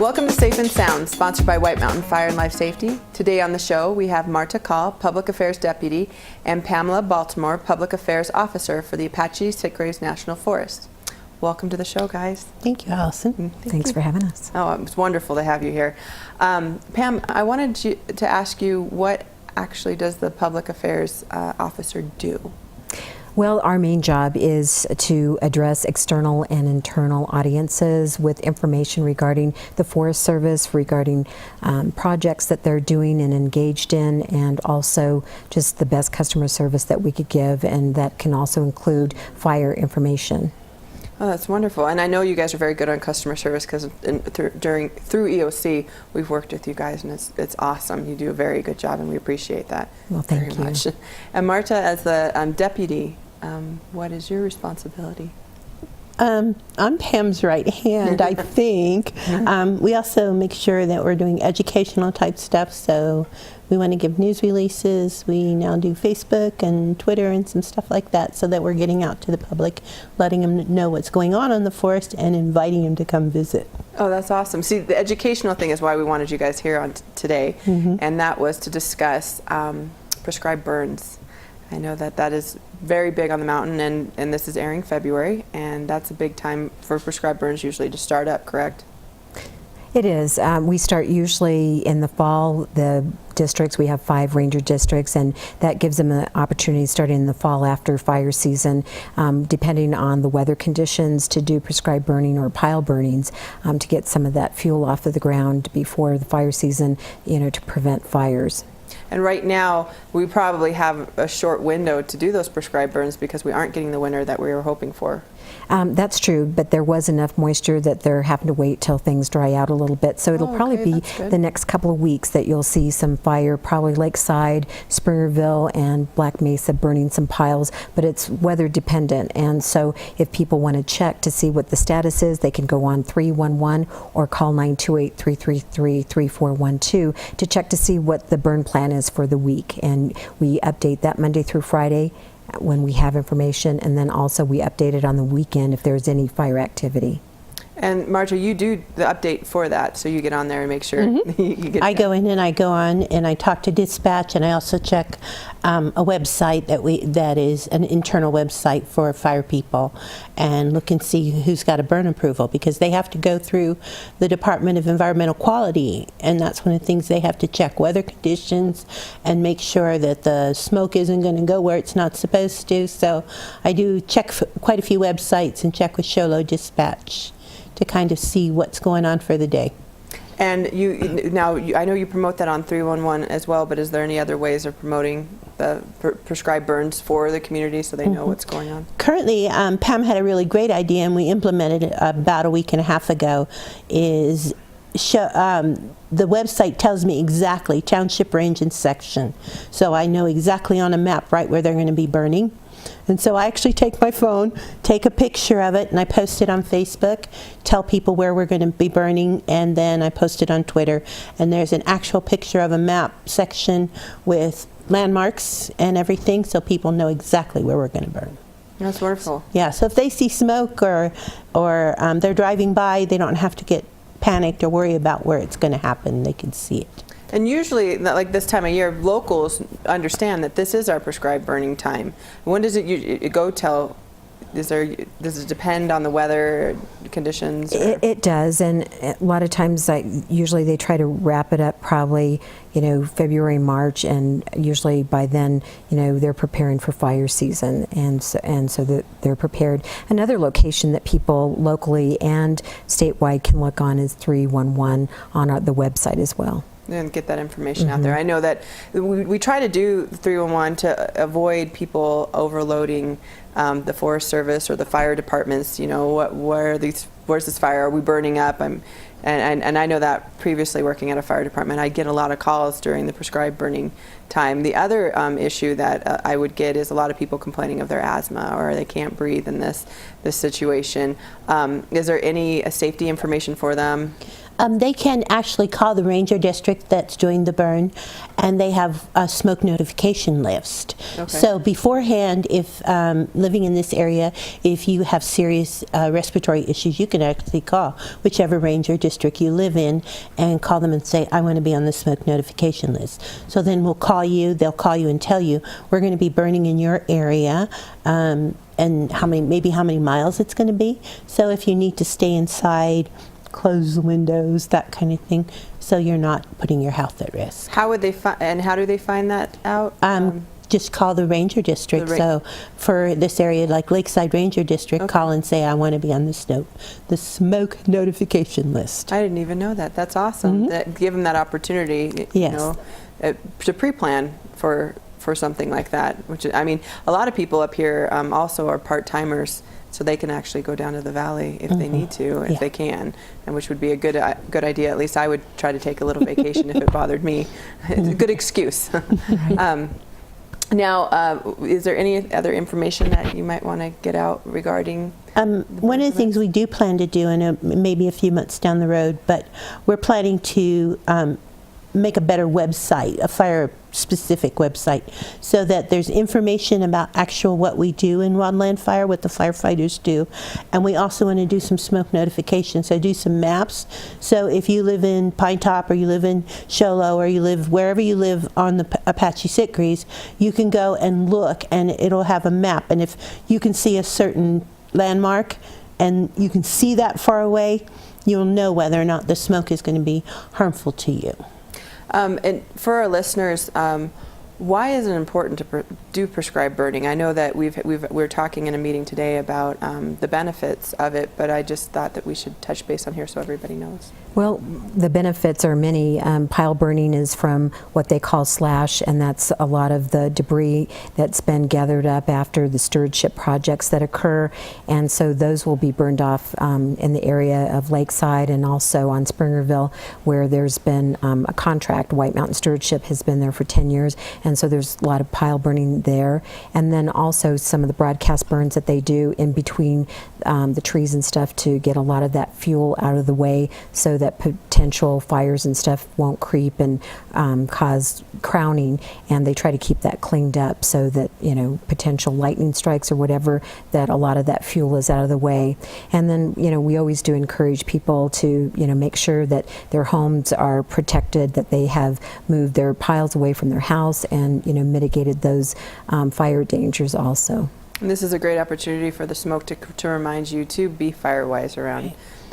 Welcome to Safe and Sound, sponsored by White Mountain Fire and Life Safety. Today on the show, we have Marta Call, Public Affairs Deputy, and Pamela Baltimore, Public Affairs Officer for the Apache-Sitgreaves National Forest. Welcome to the show, guys. Thank you, Allison. Thanks for having us. Oh, it was wonderful to have you here. Pam, I wanted to ask you, what actually does the Public Affairs Officer do? Well, our main job is to address external and internal audiences with information regarding the Forest Service, regarding projects that they're doing and engaged in, and also just the best customer service that we could give, and that can also include fire information. Oh, that's wonderful. And I know you guys are very good on customer service because through EOC, we've worked with you guys, and it's awesome. You do a very good job, and we appreciate that. Well, thank very much. And Marta, as the deputy, what is your responsibility? I'm Pam's right hand, I think. We also make sure that we're doing educational type stuff, so we want to give news releases. We now do Facebook and Twitter and some stuff like that, so that we're getting out to the public, letting them know what's going on in the forest and inviting them to come visit. Oh, that's awesome. See, the educational thing is why we wanted you guys here on today, and that was to discuss prescribed burns. I know that is very big on the mountain, and this is airing February, and that's a big time for prescribed burns usually to start up, correct? It is. We start usually in the fall. The districts, we have 5 ranger districts, and that gives them an opportunity starting in the fall after fire season, depending on the weather conditions, to do prescribed burning or pile burnings to get some of that fuel off of the ground before the fire season, to prevent fires. And right now, we probably have a short window to do those prescribed burns because we aren't getting the winter that we were hoping for. That's true, but there was enough moisture that they're having to wait till things dry out a little bit. So it'll probably be the next couple of weeks that you'll see some fire, probably Lakeside, Springerville, and Black Mesa burning some piles, but it's weather dependent. And so if people want to check to see what the status is, they can go on 311 or call 928-333-3412 to check to see what the burn plan is for the week. And we update that Monday through Friday when we have information, and then also we update it on the weekend if there's any fire activity. And Marta, you do the update for that, so you get on there and make sure you get I go in and I go on and I talk to dispatch, and I also check a website that is an internal website for fire people, and look and see who's got a burn approval, because they have to go through the Department of Environmental Quality, and that's one of the things they have to check: weather conditions and make sure that the smoke isn't going to go where it's not supposed to. So I do check quite a few websites and check with Show Low Dispatch to kind of see what's going on for the day. And I know you promote that on 311 as well, but is there any other ways of promoting the prescribed burns for the community so they know what's going on? Currently, Pam had a really great idea, and we implemented it about a week and a half ago, is the website tells me exactly township, range, and section. So I know exactly on a map right where they're going to be burning. And so I actually take my phone, take a picture of it, and I post it on Facebook, tell people where we're going to be burning, and then I post it on Twitter. And there's an actual picture of a map section with landmarks and everything, so people know exactly where we're going to burn. That's wonderful. Yeah, so if they see smoke or they're driving by, they don't have to get panicked or worry about where it's going to happen. They can see it. And usually, like this time of year, locals understand that this is our prescribed burning time. When does it go till? Does it depend on the weather conditions? It does, and a lot of times, usually they try to wrap it up probably, February, March, and usually by then, they're preparing for fire season, and so that they're prepared. Another location that people locally and statewide can look on is 311 on the website as well. And get that information out there. I know that we try to do 311 to avoid people overloading the Forest Service or the fire departments. What are these where's this fire? Are we burning up? And I know that previously working at a fire department, I get a lot of calls during the prescribed burning time. The other issue that I would get is a lot of people complaining of their asthma or they can't breathe in this situation. Is there any safety information for them? They can actually call the ranger district that's doing the burn, and they have a smoke notification list. Okay. So beforehand, if living in this area, if you have serious respiratory issues, you can actually call whichever ranger district you live in and call them and say, I want to be on the smoke notification list. So then we'll call you, they'll call you and tell you, we're going to be burning in your area, and maybe how many miles it's going to be. So if you need to stay inside, close the windows, that kind of thing, so you're not putting your health at risk. How would they and how do they find that out? Just call the ranger district. So for this area, like Lakeside Ranger District, Okay. call and say, I want to be on the smoke notification list. I didn't even know that. That's awesome. That give them that opportunity, Yes. you know, to pre-plan for something like that. Which I mean, a lot of people up here also are part-timers, so they can actually go down to the valley if they need to, if Yeah. they can, and which would be a good idea. At least I would try to take a little vacation if it bothered me. It's a good excuse. Now, is there any other information that you might want to get out regarding? One of the things we do plan to do, and maybe a few months down the road, but we're planning to make a better website, a fire-specific website, so that there's information about actual what we do in wildland fire, what the firefighters do, and we also want to do some smoke notification, so do some maps. So if you live in Pine Top, or you live in Show Low, or you live wherever you live on the Apache Sitgreaves, you can go and look, and it'll have a map, and if you can see a certain landmark, and you can see that far away, you'll know whether or not the smoke is going to be harmful to you. And for our listeners, why is it important to do prescribed burning? I know that we're talking in a meeting today about the benefits of it, but I just thought that we should touch base on here so everybody knows. Well, the benefits are many. Pile burning is from what they call slash, and that's a lot of the debris that's been gathered up after the stewardship projects that occur, and so those will be burned off in the area of Lakeside and also on Springerville, where there's been a contract. White Mountain Stewardship has been there for 10 years, and so there's a lot of pile burning there. And then also some of the broadcast burns that they do in between the trees and stuff to get a lot of that fuel out of the way, so that potential fires and stuff won't creep and cause crowning, and they try to keep that cleaned up so that, you know, potential lightning strikes or whatever, that a lot of that fuel is out of the way. And then, you know, we always do encourage people to, you know, make sure that their homes are protected, that they have moved their piles away from their house and, you know, mitigated those fire dangers also. And this is a great opportunity for the smoke to remind you to be fire-wise around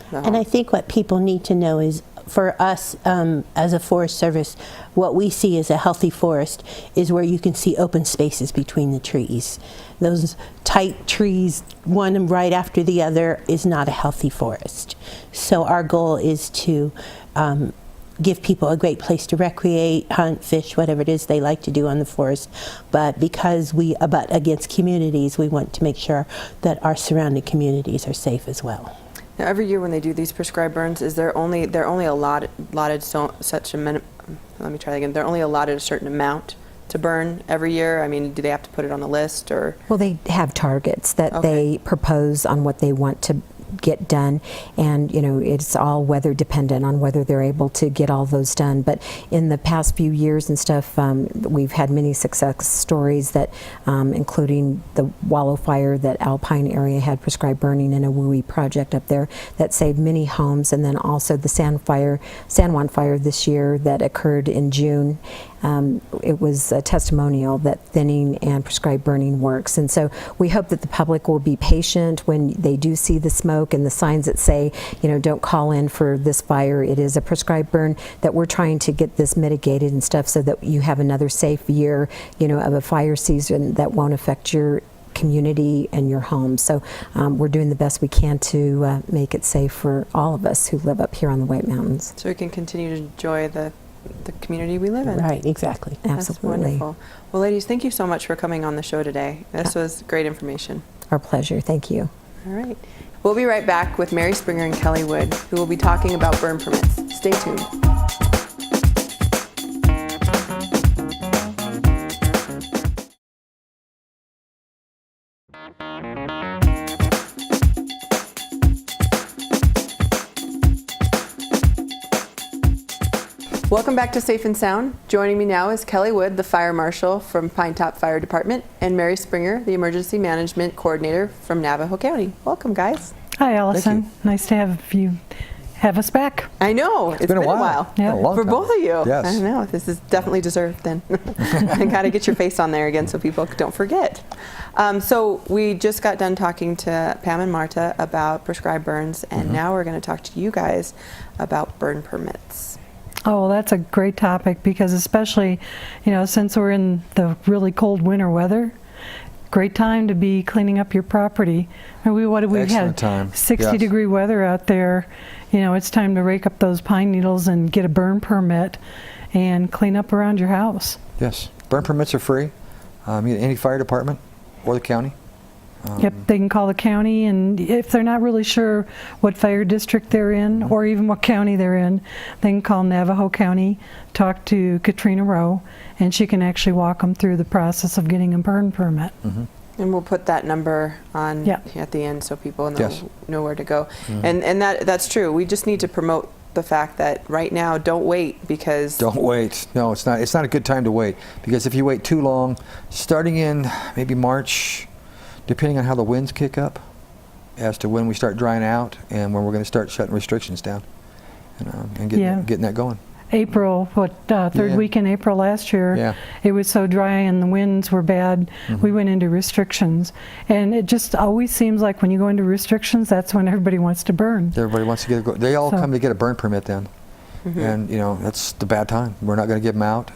the home. And I think what people need to know is, for us as a Forest Service, what we see as a healthy forest is where you can see open spaces between the trees. Those tight trees, one right after the other, is not a healthy forest. So our goal is to give people a great place to recreate, hunt, fish, whatever it is they like to do on the forest. But because we abut against communities, we want to make sure that our surrounding communities are safe as well. Now, every year when they do these prescribed burns, is they're only allotted such a minimum. Let me try that again. They're only allotted a certain amount to burn every year. I mean, do they have to put it on a list, or? Well, they have targets that they propose on what they want to get done, and you know, it's all weather dependent on whether they're able to get all those done. But in the past few years and stuff, we've had many success stories that including the Wallow Fire that Alpine area had prescribed burning in a WUI project up there that saved many homes, and then also the San Juan Fire this year that occurred in June. It was a testimonial that thinning and prescribed burning works, and so we hope that the public will be patient when they do see the smoke and the signs that say, you know, don't call in for this fire, it is a prescribed burn, that we're trying to get this mitigated and stuff so that you have another safe year, you know, of a fire season that won't affect your community and your home. So we're doing the best we can to make it safe for all of us who live up here on the White Mountains. So we can continue to enjoy the community we live in. Right, exactly. That's Absolutely. wonderful. Well, ladies, thank you so much for coming on the show today. This was great information. Our pleasure. Thank you. All right. We'll be right back with Mary Springer and Kelly Wood, who will be talking about burn permits. Stay tuned. Welcome back to Safe and Sound. Joining me now is Kelly Wood, the Fire Marshal from Pine Top Fire Department, and Mary Springer, the Emergency Management Coordinator from Navajo County. Welcome, guys. Hi, Allison. Thank Nice to have us back. I know, it's been a while. Yeah. Been a long For time. both of you. Yes. I know, this is definitely deserved then. I got to get your face on there again so people don't forget. So we just got done talking to Pam and Marta about prescribed burns, and now we're going to talk to you guys about burn permits. Oh, well, that's a great topic because especially, since we're in the really cold winter weather, great time to be cleaning up your property. And we've Excellent had time. 60-degree weather out there. It's time to rake up those pine needles and get a burn permit and clean up around your house. Yes. Burn permits are free. Any fire department or the county. Yep, they can call the county, and if they're not really sure what fire district they're in or even what county they're in, they can call Navajo County, talk to Katrina Rowe, and she can actually walk them through the process of getting a burn permit. And we'll put that number on at the end so people know, Yes. know where to go. And that's true. We just need to promote the fact that right now, don't wait because... Don't wait. No, it's not. It's not a good time to wait, because if you wait too long, starting in maybe March, depending on how the winds kick up, as to when we start drying out and when we're going to start shutting restrictions down, and getting that going. April, third Yeah. week in April last year, Yeah. it was so dry and the winds were bad, we went into restrictions. And it just always seems like when you go into restrictions, that's when everybody wants to burn. Everybody wants to they all So- come to get a burn permit then, and that's the bad time. We're not going to give them out.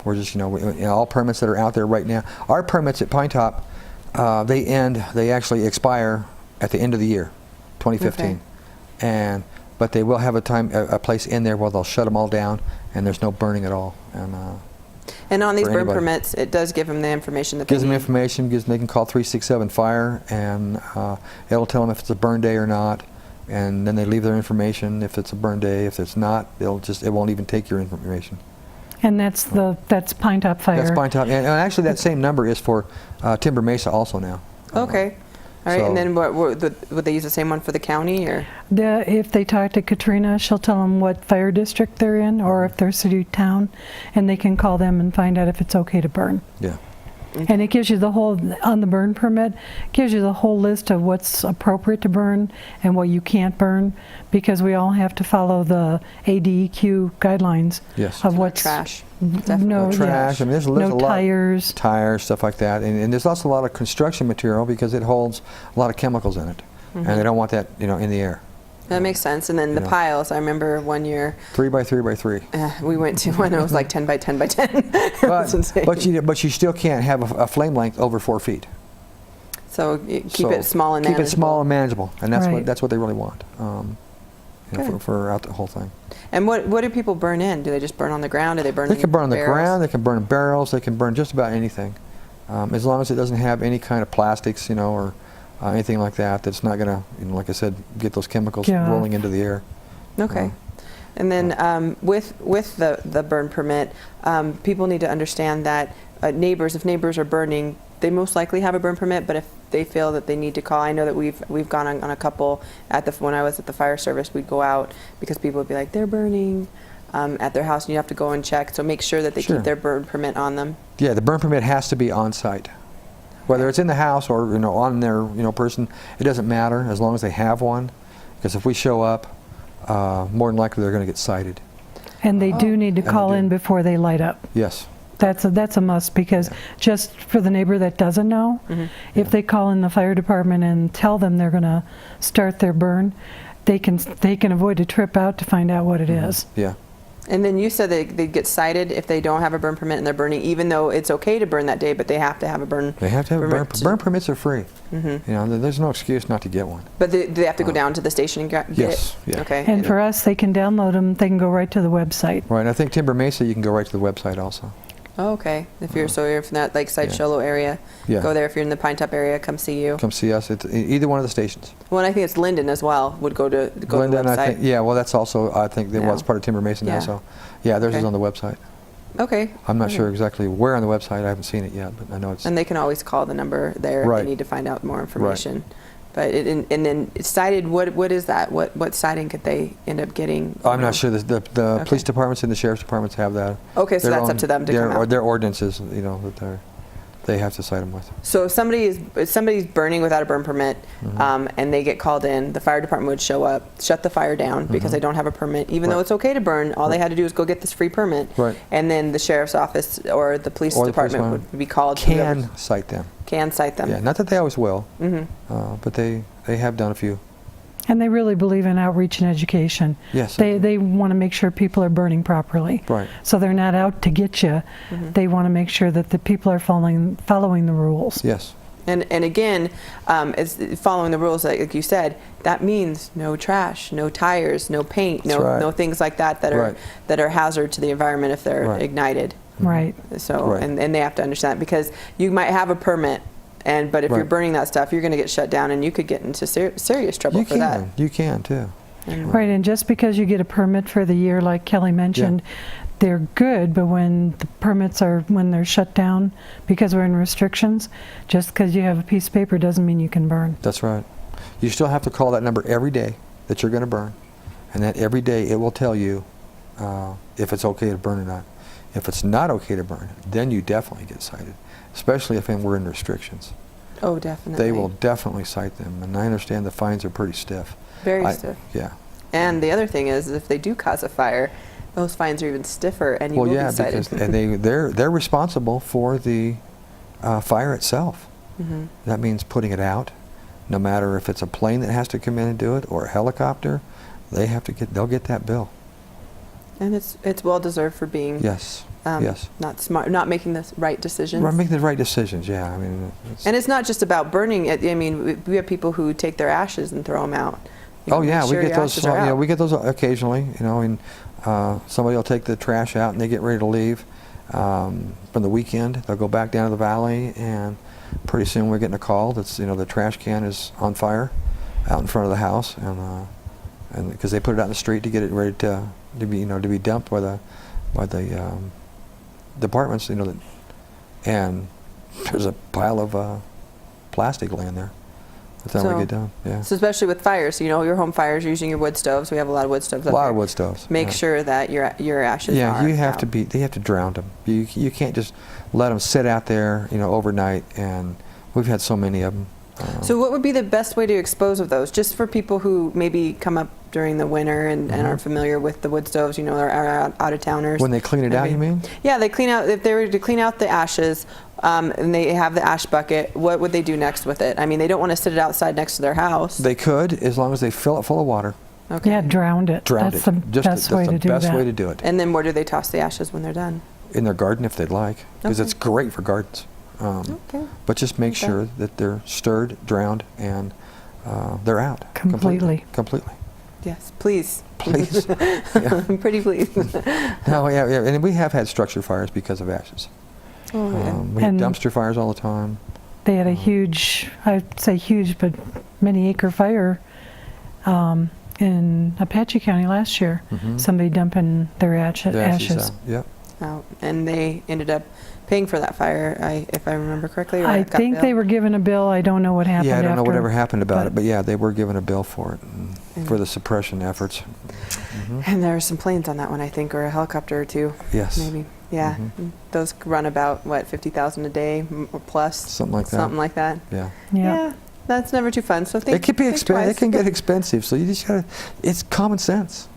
We're just all permits that are out there right now. Our permits at Pine Top, they actually expire at the end of the year, 2015, but they will have a place in there where they'll shut them all down, and there's no burning at all. And on these for burn anybody. permits, it does give them the information that Gives they them need. information. They can call 367 Fire, and it'll tell them if it's a burn day or not, and then they leave their information if it's a burn day. If it's not, it won't even take your information. And that's Pine Top Fire. That's Pine Top, and actually that same number is for Timber Mesa also now. Okay. All right, So- and then would they use the same one for the county, or? If they talk to Katrina, she'll tell them what fire district they're in or if they're city town, and they can call them and find out if it's okay to burn. Yeah. And it gives you on the burn permit, gives you the whole list of what's appropriate to burn and what you can't burn, because we all have to follow the ADEQ guidelines Yes. of what's Trash. no Trash. I mean, there's a lot. tires. Tires, stuff like that, and there's also a lot of construction material because it holds a lot of chemicals in it, and they don't want that in the air. That makes sense. And then the piles. I remember one year 3 by 3 by 3. we went to one that was like 10 by 10 by 10. It was insane. But you still can't have a flame length over 4 feet. So keep it small and keep manageable. it small and manageable, and Right. that's what they really want. Good. For out the whole thing. And what do people burn in? Do they just burn on the ground? Do they burn They in can burn on the barrels? ground. They can burn in barrels. They can burn just about anything, as long as it doesn't have any kind of plastics, or anything like that. That's not going to, like I said, get those chemicals Yeah. rolling into the air. Okay. And then with the burn permit, people need to understand that if neighbors are burning, they most likely have a burn permit, but if they feel that they need to call, I know that we've gone on a couple when I was at the fire service, we'd go out because people would be like, they're burning at their house, and you have to go and check. So make sure that they Sure. keep their burn permit on them. Yeah, the burn permit has to be on site. Whether it's in the house or on their person, it doesn't matter as long as they have one. Because if we show up, more than likely they're going to get cited. And they do need to And they call do. in before they light up. Yes. That's a must, because just for the neighbor that doesn't know, if they call in the fire department and tell them they're going to start their burn, they can avoid a trip out to find out what it is. Yeah. And then you said they get cited if they don't have a burn permit and they're burning, even though it's okay to burn that day, but they have to have a burn. They have to have a burn. permit. Burn permits are free. There's no excuse not to get one. But they have to go down to the station and get Yes, it? yeah. Okay. And for us, they can download them. They can go right to the website. Right, and I think Timber Mesa, you can go right to the website also. Oh, okay. If you're from that Lakeside Yeah. Show Low area, Yeah. go there. If you're in the Pine Top area, come see you. Come see us at either one of the stations. Well, and I think it's Linden as well. Would go to the Glendon, website. I think. Yeah, well, that's also, I think, Yeah. it's part of Timber Mason Yeah. now. So, yeah, theirs is Okay. on the website. Okay. I'm not Okay. sure exactly where on the website. I haven't seen it yet, but I know it's. And they can always call the number there if Right. they need to find out more information. But and then it's cited. What is that? What citing could they end up getting? I'm not sure. The Okay. police departments and the sheriff's departments have that. Okay, so Their that's up own- to them to their, come or out. their ordinances, that they have to cite them with. So if somebody's burning without a burn permit, Mm-hmm. and they get called in, the fire department would show up, shut the fire down because Mm-hmm. they don't have a permit. Even though Right. it's okay to burn, all they had to do is go get this free permit. Right. And then the sheriff's office or the police Or the police department department would be called. Can cite them. Can cite them. Yeah, not that they always will, hmm but they have done a few. And they really believe in outreach and education. Yes. They want to make sure people are burning properly. Right. So they're not out to get you. They want to make sure that the people are following the rules. Yes. And again, it's following the rules, like you said. That means no trash, no tires, no paint, That's right. no things like that Right. that are hazard to the environment if they're Right. ignited. Right. So Right. and they have to understand that because you might have a permit, but if you're Right. burning that stuff, you're going to get shut down, and you could get into serious trouble You for that. can. You can too. Right, and just because you get a permit for the year, like Kelly mentioned, they're good, but when the permits when they're shut down because we're in restrictions, just because you have a piece of paper doesn't mean you can burn. That's right. You still have to call that number every day that you're going to burn, and that every day it will tell you if it's okay to burn or not. If it's not okay to burn, then you definitely get cited, especially if we're in restrictions. Oh, definitely. They will definitely cite them, and I understand the fines are pretty stiff. Very stiff. Yeah. And the other thing is, if they do cause a fire, those fines are even stiffer, and you Well, will yeah, be cited. because and they're responsible for the fire itself. Mhm. That means putting it out. No matter if it's a plane that has to come in and do it or a helicopter, they'll get that bill. And it's well deserved for being Yes. Yes. not smart, not making the right decisions. We're making the right decisions. Yeah, I mean. And it's not just about burning it. I mean, we have people who take their ashes and throw them out. You know, Oh yeah, make we sure get your those. ashes are Yeah, out. we get those occasionally. And somebody will take the trash out and they get ready to leave from the weekend. They'll go back down to the valley, and pretty soon we're getting a call that's the trash can is on fire out in front of the house, and because they put it out in the street to get it ready to be dumped by the departments. And there's a pile of plastic laying there. By the time we get done, yeah. So especially with fires, your home fires, you're using your wood stoves. We have a lot of wood stoves A up lot there. of wood stoves. Make yeah. sure that your ashes Yeah, are you have out. to they have to drown them. You can't just let them sit out there, overnight. And we've had so many of them. So what would be the best way to dispose of those? Just for people who maybe come up during the winter and aren't familiar with the wood stoves, are out of towners. When they clean it out, Maybe. you mean? Yeah, they clean out. If they were to clean out the ashes, and they have the ash bucket, what would they do next with it? I mean, they don't want to sit it outside next to their house. They could, as long as they fill it full of water. Okay. Yeah, drowned it. Drown That's it. the best way to do That's the best that. way to do it. And then where do they toss the ashes when they're done? In their garden, if they'd like, because Okay. it's great for gardens. Okay. But just make Okay. sure that they're stirred, drowned, and they're out Completely. Completely. Yes, please. Please. Yeah. Pretty please. No, yeah, and we have had structure fires because of ashes. Oh, yeah. We have And- dumpster fires all the time. They had a huge, I'd say huge, but many acre fire in Apache County last year. Mhm. Somebody dumping their The ashes. out. Yep. Out. And they ended up paying for that fire, if I remember correctly. or I got think billed. they were given a bill. I don't know what happened Yeah, I don't know after. whatever happened about but- it, but yeah, they were given a bill for it for the suppression efforts. And there are some planes on that one, I think, or a helicopter or two. Yes. Maybe. Yeah. Mhm. Those run about, what, 50,000 a day or plus? Something like that. Something like that. Yeah. Yeah. That's never too fun. So think It could be think expensive. It twice. can get expensive, so you just gotta. It's common sense.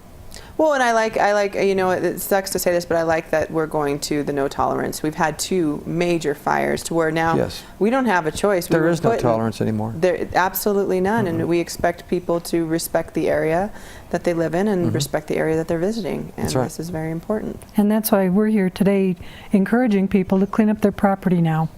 Well, and I like, it sucks to say this, but I like that we're going to the no tolerance. We've had two major fires to where now Yes. we don't have a choice. We There were is no put in- tolerance anymore. There, absolutely none, and we expect people to respect the area that they live in and respect the area that they're visiting, and That's right. this is very important. And that's why we're here today encouraging people to clean up their property now.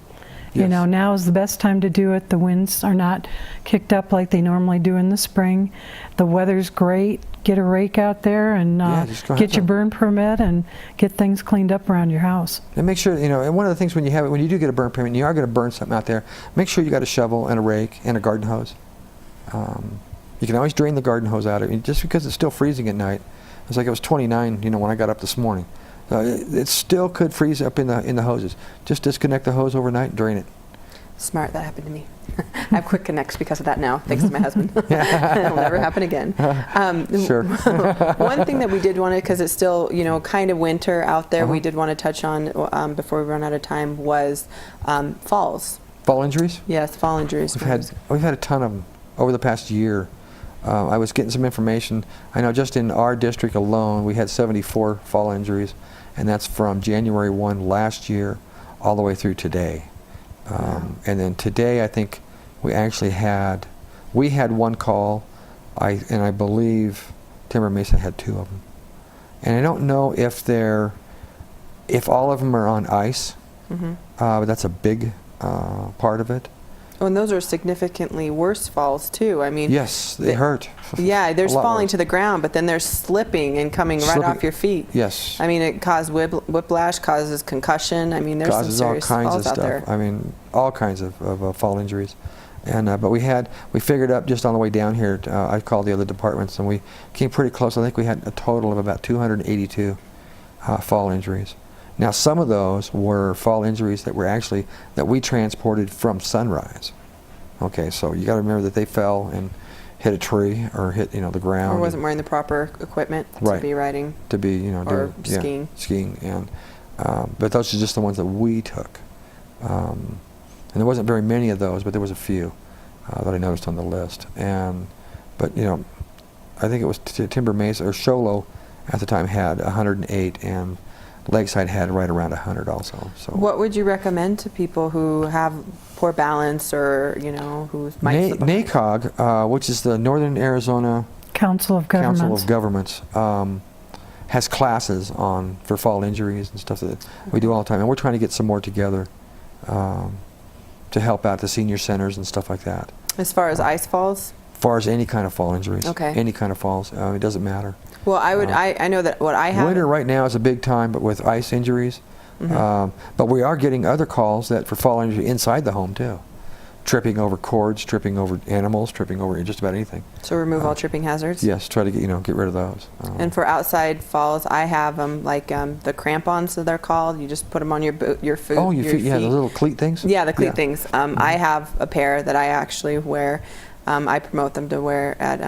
You Yes. know, now is the best time to do it. The winds are not kicked up like they normally do in the spring. The weather's great. Get a rake out there and just go have get your some. burn permit and get things cleaned up around your house. And make sure, you know, and one of the things when you do get a burn permit and you are going to burn something out there, make sure you got a shovel and a rake and a garden hose. You can always drain the garden hose out. I mean, just because it's still freezing at night. It's like it was 29, you know, when I got up this morning. It still could freeze up in the hoses. Just disconnect the hose overnight and drain it. Smart, that happened to me. I have quick connects because of that now, thanks to my husband. It'll never happen again. Sure. One thing that we did want to, because it's still, you know, kind of winter out there, we did want to touch on before we run out of time was falls. Fall injuries? Yes, fall injuries. We've had a ton of them over the past year. I was getting some information. I know just in our district alone, we had 74 fall injuries, and that's from January 1 last year all the way through today. And then today, I think we actually had one call, and I believe Timber Mesa had 2 of them. And I don't know if all of them are on ice, but that's a big part of it. Oh, and those are significantly worse falls too. I mean, Yes, they hurt. Yeah, there's A lot falling worse. to the ground, but then there's slipping and coming right Slipping. off your feet. Yes. I mean, it causes whiplash, causes concussion. I mean, there's Causes some all serious kinds falls of out there. stuff. I mean, all kinds of fall injuries. And but we figured up just on the way down here. I called the other departments, and we came pretty close. I think we had a total of about 282 fall injuries. Now, some of those were fall injuries that we transported from Sunrise. Okay, so you got to remember that they fell and hit a tree or hit the ground. Or wasn't wearing the proper equipment to Right. be riding. To be Or skiing. skiing, and but those are just the ones that we took, and there wasn't very many of those, but there was a few that I noticed on the list. But I think it was Timber Mesa or Sholo at the time had 108, and Lakeside had right around 100 also. So What would you recommend to people who have poor balance or who might slip behind? NACOG, which is the Northern Arizona Council of Governments. Council of Governments, has classes for fall injuries and stuff that we do all the time, and we're trying to get some more together to help out the senior centers and stuff like that. As far as ice falls? As far as any kind of fall injuries, Okay. any kind of falls, it doesn't matter. Well, I know that what I have. Winter right now is a big time, but with ice injuries. But we are getting other calls for fall injury inside the home too. Tripping over cords, tripping over animals, tripping over just about anything. So remove all tripping hazards? Yes, try to get rid of those. And for outside falls, I have them like the crampons that they're called. You just put them on your foot. your feet, yeah, the little cleat things? Yeah, the cleat things. I have a pair that I actually wear. I promote them to wear at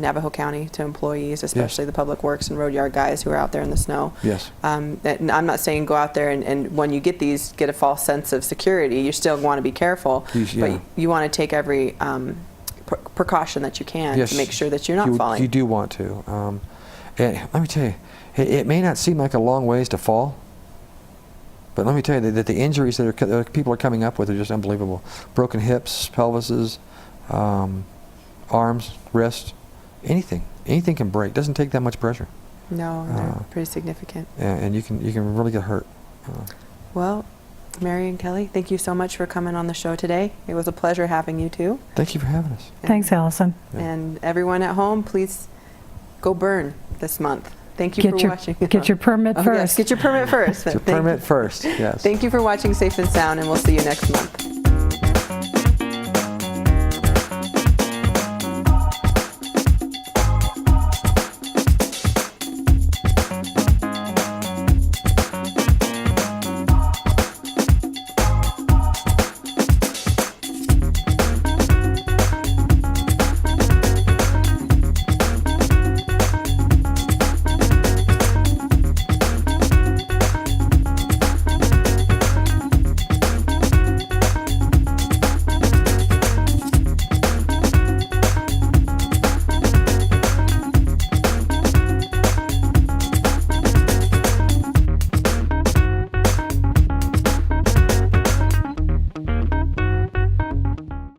Navajo County to employees, especially the public works and road yard guys who are out there in the snow. Yes. And I'm not saying go out there and when you get these, get a false sense of security. You still want to be careful, but you want to take every precaution that you can to make sure that you're not falling. You do want to. And let me tell you, it may not seem like a long ways to fall, but let me tell you that the injuries that people are coming up with are just unbelievable. Broken hips, pelvises, arms, wrists, anything can break. Doesn't take that much pressure. No, they're pretty significant. And you can really get hurt. Well, Mary and Kelly, thank you so much for coming on the show today. It was a pleasure having you too. Thank you for having us. Thanks, Allison. And everyone at home, please go burn this month. Thank you for watching. Get your permit Yes, first. get your permit first. Your permit first, yes. Thank you for watching Safe and Sound, and we'll see you next month.